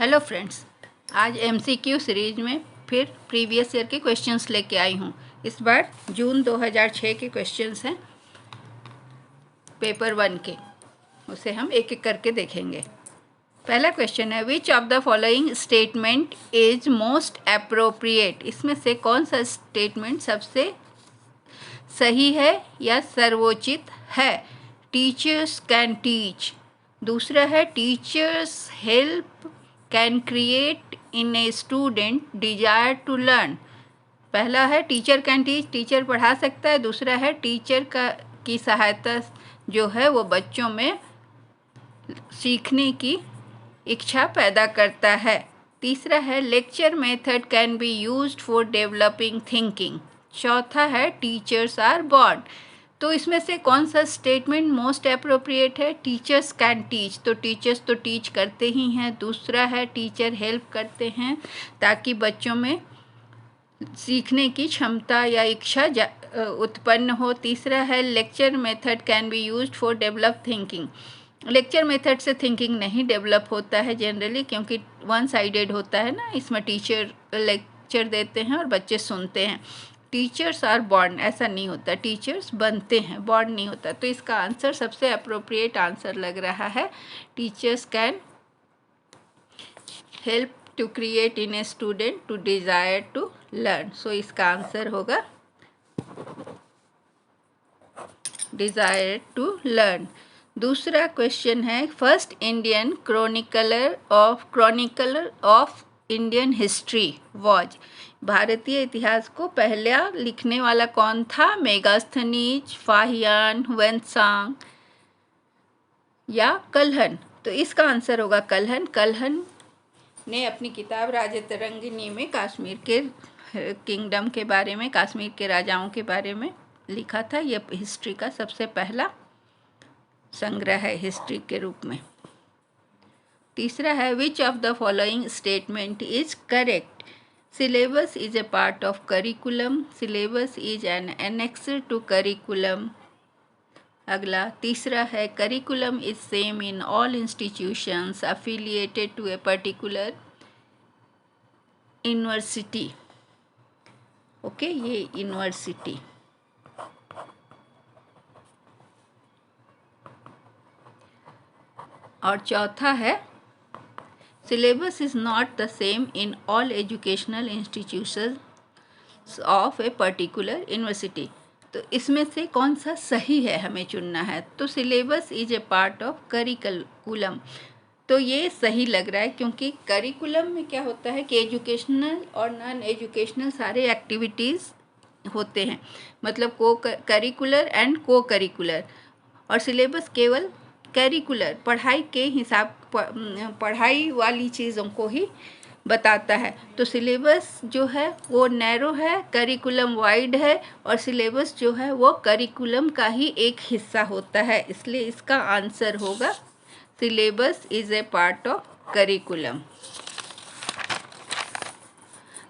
Hello friends, आज MCQ series में फिर प्रीवियस ईयर के क्वेश्चंस लेके आई हूँ। इस बार जून 2006 के क्वेश्चंस हैं पेपर 1 के। उसे हम एक एक करके देखेंगे। पहला क्वेश्चन है, which of the following statement is most appropriate. इसमें से कौन सा स्टेटमेंट सबसे सही है या सर्वोचित है। Teachers can teach. दूसरा है, teachers help can create in a student desire to learn. पहला है टीचर कैन टीच, टीचर पढ़ा सकता है। दूसरा है टीचर की सहायता जो है वो बच्चों में सीखने की इच्छा पैदा करता है। तीसरा है lecture method can be used for developing thinking. चौथा है टीचर्स आर बॉर्न। तो इसमें से कौन सा स्टेटमेंट मोस्ट अप्रोप्रिएट है। टीचर्स कैन टीच, तो टीचर्स तो टीच करते ही हैं। दूसरा है टीचर हेल्प करते हैं ताकि बच्चों में सीखने की क्षमता या इच्छा उत्पन्न हो। तीसरा है lecture method can be used for develop thinking. Lecture method से थिंकिंग नहीं डेवलप होता है जनरली, क्योंकि वन साइडेड होता है ना। इसमें टीचर लेक्चर देते हैं और बच्चे सुनते हैं। टीचर्स आर बॉर्न, ऐसा नहीं होता, टीचर्स बनते हैं, बॉर्न नहीं होता। तो इसका आंसर सबसे अप्रोप्रिएट आंसर लग रहा है, teachers can help to create in a student to desire to learn. So इसका आंसर होगा डिजायर टू लर्न। दूसरा क्वेश्चन है, first Indian chronicler of Indian history was. भारतीय इतिहास को पहला लिखने वाला कौन था। मेगास्थनीज, फाहियान, हुएनसांग या कल्हन। तो इसका आंसर होगा कल्हन। कल्हन ने अपनी किताब राजतरंगिनी में कश्मीर के किंगडम के बारे में, कश्मीर के राजाओं के बारे में लिखा था। यह हिस्ट्री का सबसे पहला संग्रह है हिस्ट्री के रूप में। तीसरा है, which of the following statement is correct. Syllabus is a part of curriculum. Syllabus is an annexure to curriculum. अगला तीसरा है, curriculum is same in all institutions affiliated to a particular university. Okay, ये university. और चौथा है, syllabus is not the same in all educational institutions of a particular university. तो इसमें से कौन सा सही है हमें चुनना है। तो syllabus is a part of curriculum, तो ये सही लग रहा है, क्योंकि करिकुलम में क्या होता है कि एजुकेशनल और नॉन एजुकेशनल सारे एक्टिविटीज़ होते हैं, मतलब को करिकुलर एंड को करिकुलर। और सिलेबस केवल करिकुलर पढ़ाई के हिसाब, पढ़ाई वाली चीज़ों को ही बताता है। तो सिलेबस जो है वो नैरो है, करिकुलम वाइड है, और सिलेबस जो है वो करिकुलम का ही एक हिस्सा होता है। इसलिए इसका आंसर होगा syllabus is a part of curriculum.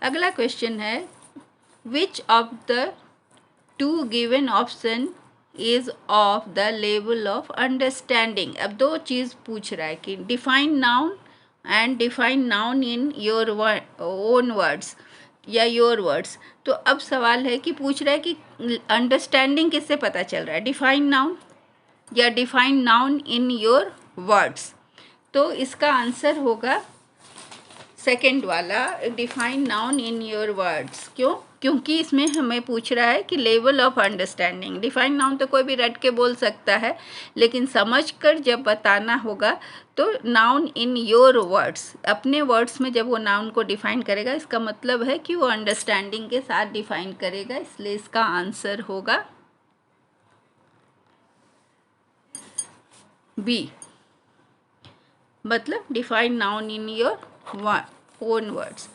अगला क्वेश्चन है, which of the two given option is of the level of understanding. अब दो चीज़ पूछ रहा है कि define noun and define noun in your own words या योर वर्ड्स। तो अब सवाल है कि पूछ रहा है कि अंडरस्टैंडिंग किससे पता चल रहा है, डिफाइन नाउन या define noun in your words. तो इसका आंसर होगा सेकंड वाला, define noun in your words. क्यों? क्योंकि इसमें हमें पूछ रहा है कि level of understanding. Define noun तो कोई भी रट के बोल सकता है, लेकिन समझकर जब बताना होगा तो नाउन इन योर वर्ड्स, अपने वर्ड्स में जब वो नाउन को डिफाइन करेगा, इसका मतलब है कि वो अंडरस्टैंडिंग के साथ डिफाइन करेगा। इसलिए इसका आंसर होगा बी, मतलब define noun in your own words.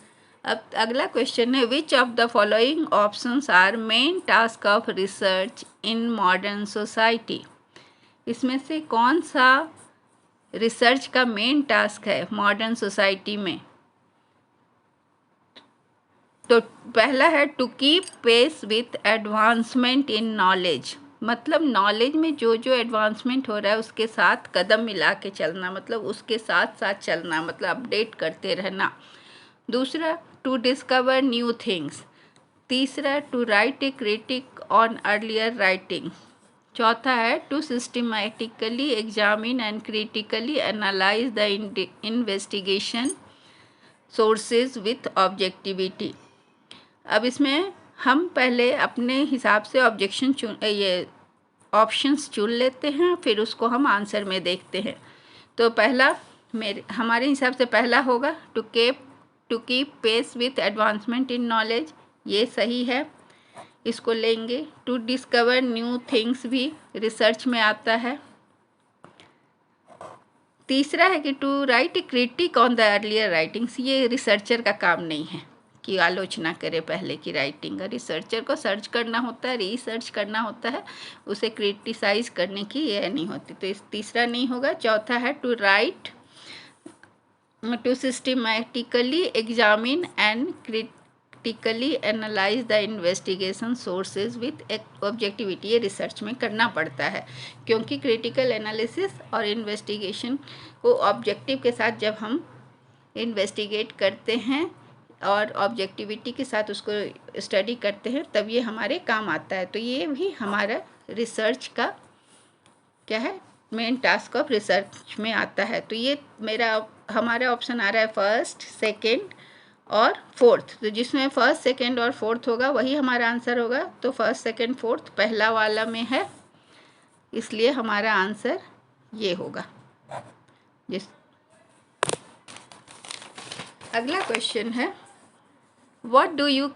अब अगला क्वेश्चन है, which of the following options are main task of research in modern society. इसमें से कौन सा रिसर्च का मेन टास्क है मॉडर्न सोसाइटी में। तो पहला है, to keep pace with advancement in knowledge. मतलब नॉलेज में जो जो एडवांसमेंट हो रहा है उसके साथ कदम मिला के चलना, मतलब उसके साथ साथ चलना, मतलब अपडेट करते रहना। दूसरा, टू डिस्कवर न्यू थिंग्स। तीसरा, to write a critique on earlier writing. चौथा है to systematically examine and critically analyse the investigation sources with objectivity. अब इसमें हम पहले अपने हिसाब से ऑप्शंस चुन लेते हैं, फिर उसको हम आंसर में देखते हैं। तो पहला हमारे हिसाब से पहला होगा to keep pace with advancement in knowledge, ये सही है, इसको लेंगे। टू डिस्कवर न्यू थिंग्स भी रिसर्च में आता है। तीसरा है कि to write a critique on the earlier writings, ये रिसर्चर का काम नहीं है कि आलोचना करे पहले की राइटिंग। रिसर्चर को सर्च करना होता है, रिसर्च करना होता है, उसे क्रिटिसाइज करने की ये नहीं होती, तो इस तीसरा नहीं होगा। चौथा है to systematically examine and critically analyse the investigation sources with objectivity, ये रिसर्च में करना पड़ता है, क्योंकि क्रिटिकल एनालिसिस और इन्वेस्टिगेशन को ऑब्जेक्टिव के साथ जब हम इन्वेस्टिगेट करते हैं और ऑब्जेक्टिविटी के साथ उसको स्टडी करते हैं तब ये हमारे काम आता है। तो ये भी हमारा रिसर्च का क्या है, मेन टास्क ऑफ रिसर्च में आता है। तो ये हमारा ऑप्शन आ रहा है फर्स्ट, सेकंड और फोर्थ। तो जिसमें फर्स्ट, सेकंड और फोर्थ होगा वही हमारा आंसर होगा। तो फर्स्ट, सेकंड, फोर्थ पहला वाला में है, इसलिए हमारा आंसर ये होगा। अगला क्वेश्चन है, what do you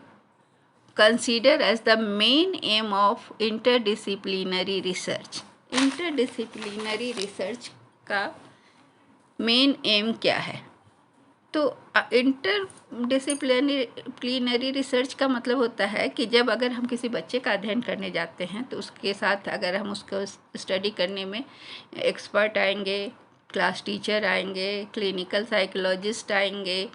consider as the main aim of interdisciplinary research. Interdisciplinary research का मेन एम क्या है? तो इंटरडिसिप्लिनरी रिसर्च का मतलब होता है कि जब अगर हम किसी बच्चे का अध्ययन करने जाते हैं तो उसके साथ अगर हम उसको स्टडी करने में एक्सपर्ट आएंगे, क्लास टीचर आएंगे, क्लिनिकल साइकोलॉजिस्ट आएंगे,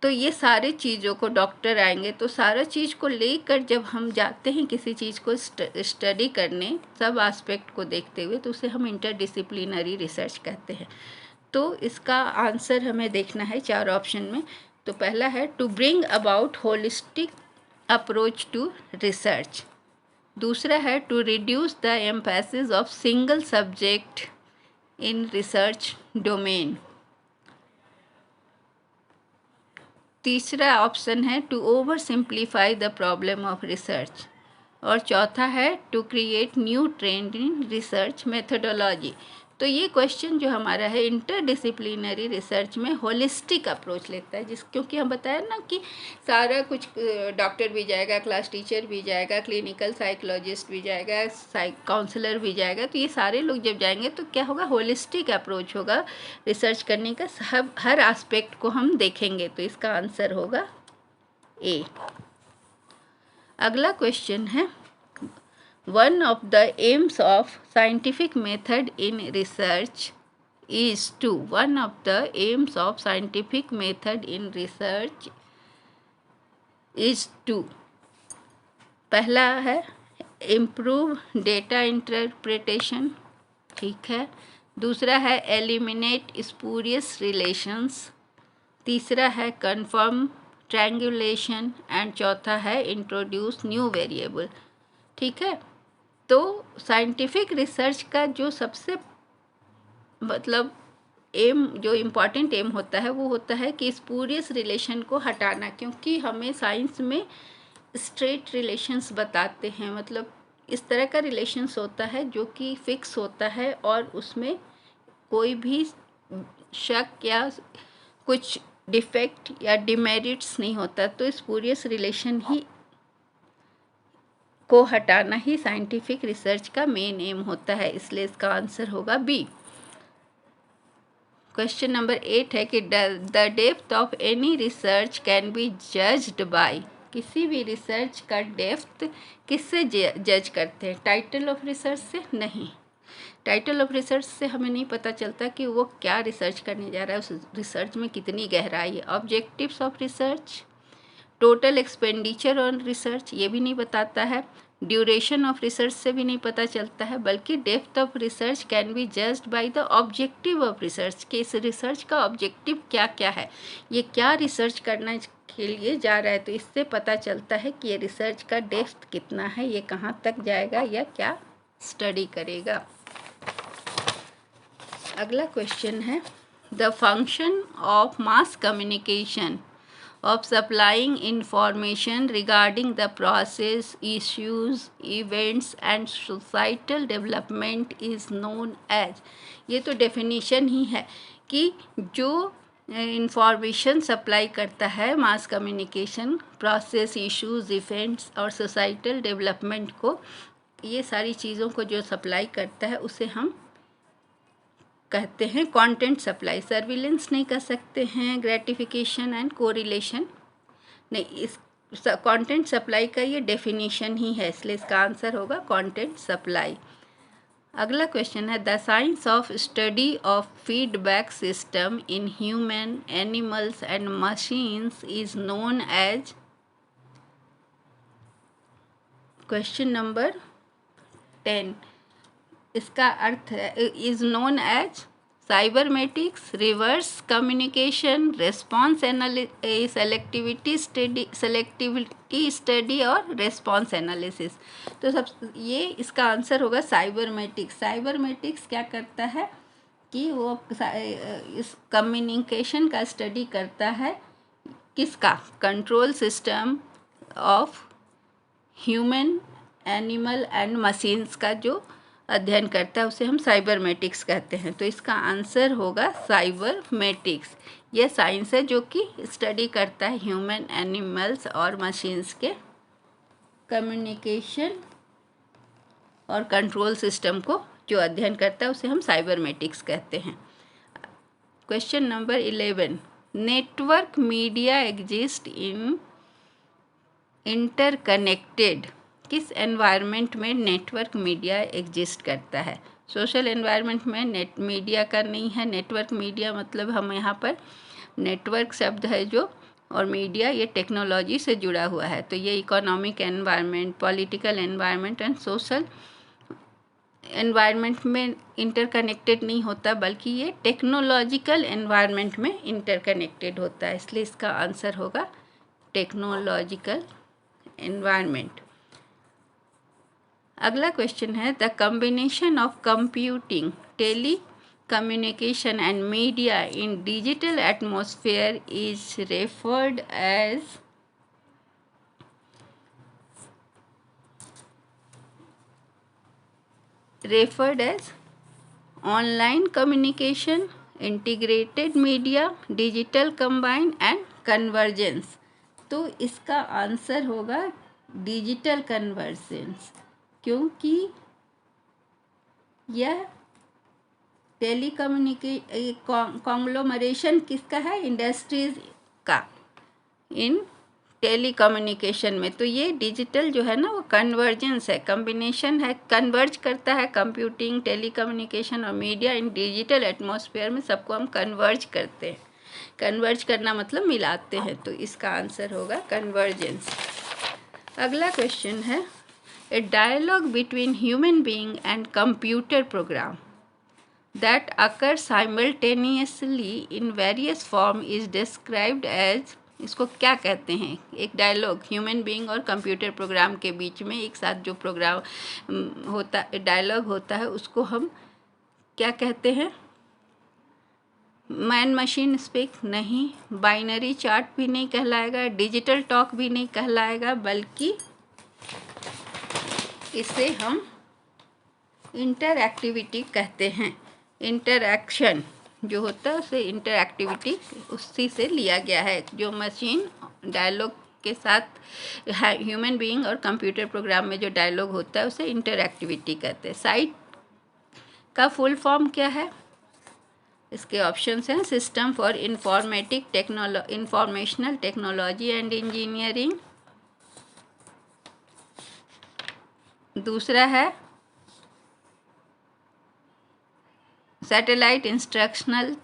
तो ये सारे चीज़ों को, डॉक्टर आएंगे, तो सारा चीज़ को लेकर जब हम जाते हैं किसी चीज़ को स्टडी करने, सब एस्पेक्ट को देखते हुए, तो उसे हम इंटरडिसिप्लिनरी रिसर्च कहते हैं। तो इसका आंसर हमें देखना है 4 ऑप्शन में। तो पहला है to bring about holistic approach to research. दूसरा है to reduce the emphasis of single subject in research domain. तीसरा ऑप्शन है to over simplify the problem of research. और चौथा है to create new trend in research methodology. तो ये question जो हमारा है इंटरडिसिप्लिनरी रिसर्च में होलिस्टिक अप्रोच लेता है, क्योंकि हम बताया ना कि सारा कुछ, डॉक्टर भी जाएगा, क्लास टीचर भी जाएगा, क्लिनिकल साइकोलॉजिस्ट भी जाएगा, काउंसलर भी जाएगा, तो ये सारे लोग जब जाएंगे तो क्या होगा, होलिस्टिक अप्रोच होगा रिसर्च करने का, हर एस्पेक्ट को हम देखेंगे। तो इसका आंसर होगा ए। अगला क्वेश्चन है, one of the aims of scientific method in research is to, one of the aims of scientific method in research is to, पहला है improve data interpretation, ठीक है। दूसरा है eliminate spurious relations। तीसरा है confirm triangulation एंड चौथा है introduce new variable, ठीक है। तो साइंटिफिक रिसर्च का जो सबसे मतलब एम, जो इम्पॉर्टेंट एम होता है वो होता है कि स्पूरियस रिलेशन को हटाना, क्योंकि हमें साइंस में स्ट्रेट रिलेशंस बताते हैं, मतलब इस तरह का रिलेशंस होता है जो कि फिक्स होता है और उसमें कोई भी शक या कुछ डिफेक्ट या डिमेरिट्स नहीं होता। तो स्पूरियस रिलेशन ही को हटाना ही साइंटिफिक रिसर्च का मेन एम होता है, इसलिए इसका आंसर होगा बी। क्वेश्चन नंबर 8 है कि the depth of any research can be judged bye, किसी भी रिसर्च का डेप्थ किससे जज करते हैं? टाइटल ऑफ रिसर्च से नहीं। टाइटल ऑफ रिसर्च से हमें नहीं पता चलता कि वो क्या रिसर्च करने जा रहा है, उस रिसर्च में कितनी गहराई है। Objectives of research, total expenditure on research, ये भी नहीं बताता है। ड्यूरेशन ऑफ रिसर्च से भी नहीं पता चलता है, बल्कि depth of research can be judged by the objective of research, कि इस रिसर्च का ऑब्जेक्टिव क्या क्या है, ये क्या रिसर्च करना के लिए जा रहा है, तो इससे पता चलता है कि ये रिसर्च का डेप्थ कितना है, ये कहाँ तक जाएगा या क्या स्टडी करेगा। अगला क्वेश्चन है the function of mass communication of supplying information regarding the process, issues, events and societal development is known as, ये तो डेफिनेशन ही है कि जो इंफॉर्मेशन सप्लाई करता है mass communication process, issues, events और सोसाइटल डेवलपमेंट को, ये सारी चीज़ों को जो सप्लाई करता है उसे हम कहते हैं कंटेंट सप्लाई। सर्विलेंस नहीं कर सकते हैं, ग्रेटिफिकेशन एंड कोरिलेशन नहीं, इस कंटेंट सप्लाई का ये डेफिनेशन ही है, इसलिए इसका आंसर होगा कंटेंट सप्लाई। अगला क्वेश्चन है the science of study of feedback system in human, animals and machines is known as, question number 10, इसका अर्थ है is known as cybermetics, reverse communication, response selectivity study और रेस्पॉन्स एनालिसिस। तो सब ये इसका आंसर होगा साइबरमेटिक्स। साइबरमेटिक्स क्या करता है कि वो इस कम्युनिकेशन का स्टडी करता है, किसका, control system of human, animal and machines का जो अध्ययन करता है उसे हम साइबरमेटिक्स कहते हैं। तो इसका आंसर होगा साइबरमेटिक्स। यह साइंस है जो कि स्टडी करता है ह्यूमन, एनिमल्स और मशीन्स के कम्युनिकेशन और कंट्रोल सिस्टम को जो अध्ययन करता है उसे हम साइबरमेटिक्स कहते हैं। Question number 11, network media exist in interconnected, किस एनवायरनमेंट में नेटवर्क मीडिया एग्जिस्ट करता है। सोशल एनवायरनमेंट में नेट मीडिया का नहीं है। नेटवर्क मीडिया मतलब हम यहाँ पर नेटवर्क शब्द है जो, और मीडिया ये टेक्नोलॉजी से जुड़ा हुआ है, तो ये economic environment, political environment and social environment में इंटरकनेक्टेड नहीं होता, बल्कि ये टेक्नोलॉजिकल एनवायरनमेंट में इंटरकनेक्टेड होता है, इसलिए इसका आंसर होगा टेक्नोलॉजिकल एनवायरनमेंट। अगला क्वेश्चन है the combination of computing, telecommunication and media in digital atmosphere is referred as online communication, integrated media, digital combine and convergence. तो इसका आंसर होगा डिजिटल कन्वर्जेंस, क्योंकि यह कॉन्ग्लोमरेशन किसका है, इंडस्ट्रीज का इन टेलीकम्युनिकेशन में। तो ये डिजिटल जो है ना वो कन्वर्जेंस है, कम्बिनेशन है, कन्वर्ज करता है कंप्यूटिंग, टेलीकम्युनिकेशन और मीडिया इन डिजिटल एटमॉस्फेयर में, सबको हम कन्वर्ज करते हैं। कन्वर्ज करना मतलब मिलाते हैं, तो इसका आंसर होगा कन्वर्जेंस। अगला क्वेश्चन है a dialogue between human being and computer program that occurs simultaneously in various form is described as, इसको क्या कहते हैं, एक डायलॉग ह्यूमन बीइंग और कंप्यूटर प्रोग्राम के बीच में एक साथ जो प्रोग्राम होता, डायलॉग होता है, उसको हम क्या कहते हैं, मैन मशीन स्पीक नहीं, बाइनरी चार्ट भी नहीं कहलाएगा, डिजिटल टॉक भी नहीं कहलाएगा, बल्कि इसे हम इंटरएक्टिविटी कहते हैं। इंटरएक्शन जो होता है उसे इंटरएक्टिविटी उसी से लिया गया है, जो मशीन डायलॉग के साथ ह्यूमन बीइंग और कंप्यूटर प्रोग्राम में जो डायलॉग होता है उसे इंटरएक्टिविटी कहते हैं। साइट का फुल फॉर्म क्या है, इसके ऑप्शंस हैं system for informational technology and engineering, दूसरा है satellite instructional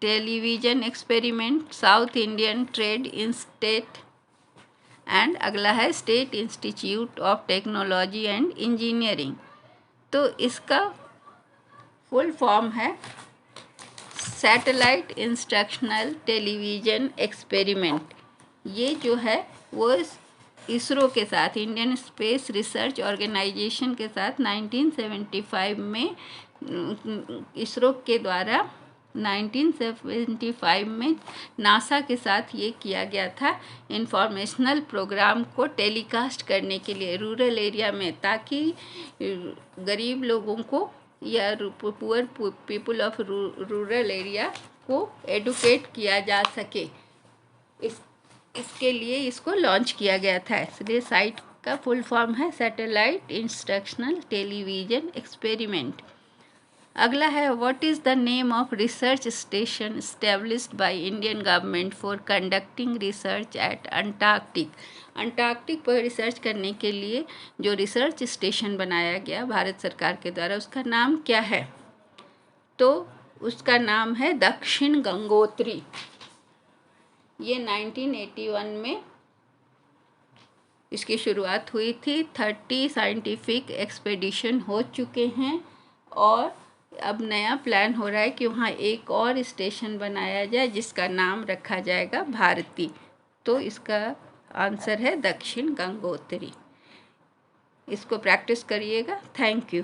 television experiment, south Indian trade instead and अगला है state institute of technology and engineering. तो इसका फुल फॉर्म है सैटेलाइट इंस्ट्रक्शनल टेलीविज़न एक्सपेरिमेंट। ये जो है वो इसरो के साथ, इंडियन स्पेस रिसर्च ऑर्गेनाइजेशन के साथ 1975 में इसरो के द्वारा 1975 में नासा के साथ ये किया गया था इंफॉर्मेशनल प्रोग्राम को टेलीकास्ट करने के लिए रूरल एरिया में, ताकि गरीब लोगों को या poor people of rural area को एडुकेट किया जा सके। इसके लिए इसको लॉन्च किया गया था। इसलिए साइट का फुल फॉर्म है सैटेलाइट इंस्ट्रक्शनल टेलीविज़न एक्सपेरिमेंट। अगला है what is the name of research station established by Indian government for conducting research eight Antarctic. Antarctic पर रिसर्च करने के लिए जो रिसर्च स्टेशन बनाया गया भारत सरकार के द्वारा, उसका नाम क्या है? तो उसका नाम है दक्षिण गंगोत्री। ये 1981 में इसकी शुरुआत हुई थी। 30 साइंटिफिक एक्सपेडिशन हो चुके हैं और अब नया प्लान हो रहा है कि वहाँ एक और स्टेशन बनाया जाए जिसका नाम रखा जाएगा भारती। तो इसका आंसर है दक्षिण गंगोत्री। इसको प्रैक्टिस करिएगा। Thank you.